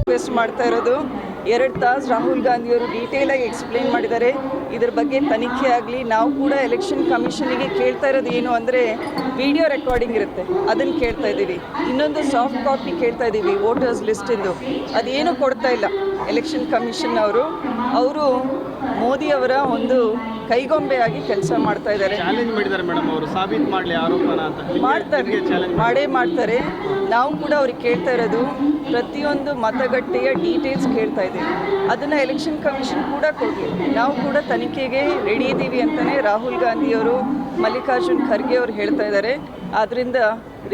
Request ಮಾಡ್ತಾ ಇರೋದು 2 ತಾಸು ರಾಹುಲ್ ಗಾಂಧಿಯವರು ಡೀಟೇಲಾಗಿ ಎಕ್ಸ್ಪ್ಲೇನ್ ಮಾಡಿದ್ದಾರೆ. ಇದ್ರ ಬಗ್ಗೆ ತನಿಖೆ ಆಗಲಿ. ನಾವು ಕೂಡ ಎಲೆಕ್ಷನ್ ಕಮಿಷನಿಗೆ ಕೇಳ್ತಾ ಇರೋದು ಏನು ಅಂದರೆ ವಿಡಿಯೋ ರೆಕಾರ್ಡಿಂಗ್ ಇರುತ್ತೆ, ಅದನ್ನು ಕೇಳ್ತಾ ಇದ್ದೀವಿ. ಇನ್ನೊಂದು ಸಾಫ್ಟ್ ಕಾಪಿ ಕೇಳ್ತಾ ಇದ್ದೀವಿ ವೋಟರ್ಸ್ ಲಿಸ್ಟಿಂದು, ಅದೇನು ಕೊಡ್ತಾ ಇಲ್ಲ ಎಲೆಕ್ಷನ್ ಕಮಿಷನ್ ಅವರು ಮೋದಿಯವರ ಒಂದು ಕೈಗೊಂಬೆಯಾಗಿ ಕೆಲಸ ಮಾಡ್ತಾ ಇದ್ದಾರೆ. ಚಾಲೆಂಜ್ ಮಾಡಿದ್ದಾರೆ ಮೇಡಮ್, ಅವರು ಸಾಬೀತು ಮಾಡಲಿ ಆರೋಪನ ಅಂತ ಮಾಡ್ತಾರೆ. ನಾವು ಕೂಡ ಅವ್ರಿಗೆ ಕೇಳ್ತಾ ಇರೋದು ಪ್ರತಿಯೊಂದು ಮತಗಟ್ಟೆಯ ಡೀಟೇಲ್ಸ್ ಕೇಳ್ತಾ ಇದ್ದೀವಿ. ಅದನ್ನು ಎಲೆಕ್ಷನ್ ಕಮಿಷನ್ ಕೂಡ ಕೊಡಲಿ. ನಾವು ಕೂಡ ತನಿಖೆಗೆ ರೆಡಿ ಇದ್ದೀವಿ ಅಂತಲೇ ರಾಹುಲ್ ಗಾಂಧಿಯವರು, ಮಲ್ಲಿಕಾರ್ಜುನ್ ಖರ್ಗೆ ಅವರು ಹೇಳ್ತಾ ಇದ್ದಾರೆ. ಆದ್ದರಿಂದ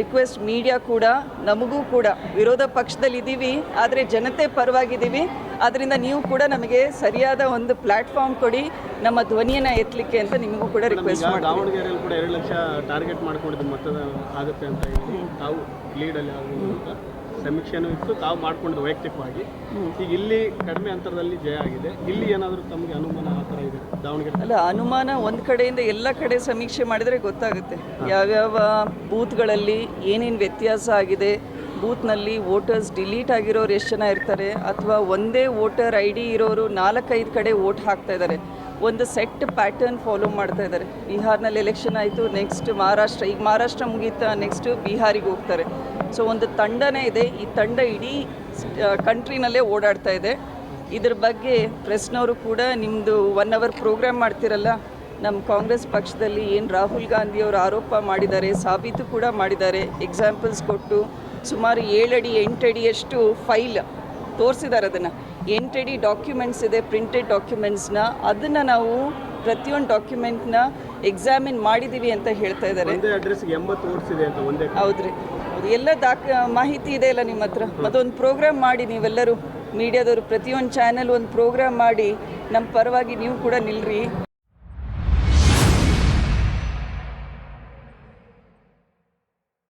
ರಿಕ್ವೆಸ್ಟ್ ಮೀಡಿಯಾ ಕೂಡ, ನಮಗೂ ಕೂಡ ವಿರೋಧ ಪಕ್ಷದಲ್ಲಿ ಇದ್ದೀವಿ, ಆದರೆ ಜನತೆ ಪರವಾಗಿದ್ದೀವಿ. ಆದ್ದರಿಂದ ನೀವು ಕೂಡ ನಮಗೆ ಸರಿಯಾದ ಒಂದು ಪ್ಲಾಟ್ಫಾರ್ಮ್ ಕೊಡಿ, ನಮ್ಮ ಧ್ವನಿಯನ್ನು ಎತ್ತಲಿಕ್ಕೆ ಅಂತ ನಿಮಗೂ ಕೂಡ ರಿಕ್ವೆಸ್ಟ್ ಮಾಡಿ. ದಾವಣಗೆರೆಯಲ್ಲಿ ಕೂಡ 2 ಲಕ್ಷ ಟಾರ್ಗೆಟ್ ಮಾಡ್ಕೊಂಡಿದ್ದು ಮತದಾನ ಆಗುತ್ತೆ ಅಂತ ಹೇಳಿ ತಾವು ಲೀಡಲ್ಲಿ ಆಗುವುದು ಅಂತ ಸಮೀಕ್ಷೆನೂ ಇತ್ತು, ತಾವು ಮಾಡ್ಕೊಂಡಿದ್ದು ವೈಯಕ್ತಿಕವಾಗಿ. ಈಗ ಇಲ್ಲಿ ಕಡಿಮೆ ಅಂತರದಲ್ಲಿ ಜಯ ಆಗಿದೆ. ಇಲ್ಲಿ ಏನಾದರೂ ತಮಗೆ ಅನುಮಾನ ಆ ಥರ ಇದೆ ದಾವಣಗೆರೆ? ಅಲ್ಲ, ಅನುಮಾನ ಒಂದು ಕಡೆಯಿಂದ ಎಲ್ಲ ಕಡೆ ಸಮೀಕ್ಷೆ ಮಾಡಿದರೆ ಗೊತ್ತಾಗುತ್ತೆ ಯಾವ್ಯಾವ ಬೂತ್ಗಳಲ್ಲಿ ಏನೇನು ವ್ಯತ್ಯಾಸ ಆಗಿದೆ. ಬೂತ್ನಲ್ಲಿ ವೋಟರ್ಸ್ ಡಿಲೀಟ್ ಆಗಿರೋರು ಎಷ್ಟು ಜನ ಇರ್ತಾರೆ, ಅಥವಾ ಒಂದೇ ವೋಟರ್ ID ಇರೋರು 4-5 ಕಡೆ ವೋಟ್ ಹಾಕ್ತಾ ಇದ್ದಾರೆ. ಒಂದು ಸೆಟ್ ಪ್ಯಾಟರ್ನ್ ಫಾಲೋ ಮಾಡ್ತಾ ಇದ್ದಾರೆ. ಬಿಹಾರ್ನಲ್ಲಿ ಎಲೆಕ್ಷನ್ ಆಯಿತು, ನೆಕ್ಸ್ಟ್ ಮಹಾರಾಷ್ಟ್ರ, ಈಗ ಮಹಾರಾಷ್ಟ್ರ ಮುಗೀತಾ, ನೆಕ್ಸ್ಟ್ ಬಿಹಾರಿಗೆ ಹೋಗ್ತಾರೆ. ಸೊ ಒಂದು ತಂಡನೇ ಇದೆ. ಈ ತಂಡ ಇಡೀ ಕಂಟ್ರಿನಲ್ಲೇ ಓಡಾಡ್ತಾ ಇದೆ. ಇದ್ರ ಬಗ್ಗೆ ಪ್ರೆಸ್ನವರು ಕೂಡ ನಿಮ್ಮದು 1 ಅವರ್ ಪ್ರೋಗ್ರಾಮ್ ಮಾಡ್ತಿರಲ್ಲ, ನಮ್ಮ ಕಾಂಗ್ರೆಸ್ ಪಕ್ಷದಲ್ಲಿ ಏನು ರಾಹುಲ್ ಗಾಂಧಿಯವರು ಆರೋಪ ಮಾಡಿದ್ದಾರೆ, ಸಾಬೀತು ಕೂಡ ಮಾಡಿದ್ದಾರೆ. ಎಕ್ಸಾಂಪಲ್ಸ್ ಕೊಟ್ಟು ಸುಮಾರು 7 ಅಡಿ 8 ಅಡಿಯಷ್ಟು ಫೈಲ್ ತೋರಿಸಿದ್ದಾರೆ. ಅದನ್ನು 8 ಅಡಿ ಡಾಕ್ಯುಮೆಂಟ್ಸ್ ಇದೆ, ಪ್ರಿಂಟೆಡ್ ಡಾಕ್ಯುಮೆಂಟ್ಸ್ನ. ಅದನ್ನು ನಾವು ಪ್ರತಿಯೊಂದು ಡಾಕ್ಯುಮೆಂಟ್ನ ಎಕ್ಸಾಮಿನ್ ಮಾಡಿದ್ದೀವಿ ಅಂತ ಹೇಳ್ತಾ ಇದ್ದಾರೆ. ಹೌದ್ರಿ, ಅದು ಎಲ್ಲ ಮಾಹಿತಿ ಇದೆ ಅಲ್ಲ ನಿಮ್ಮ ಹತ್ರ. ಮತ್ತೊಂದು ಪ್ರೋಗ್ರಾಮ್ ಮಾಡಿ ನೀವೆಲ್ಲರೂ ಮೀಡಿಯಾದವರು, ಪ್ರತಿಯೊಂದು ಚಾನೆಲ್ ಒಂದು ಪ್ರೋಗ್ರಾಮ್ ಮಾಡಿ ನಮ್ಮ ಪರವಾಗಿ ನೀವು ಕೂಡ ನಿಲ್ರಿ.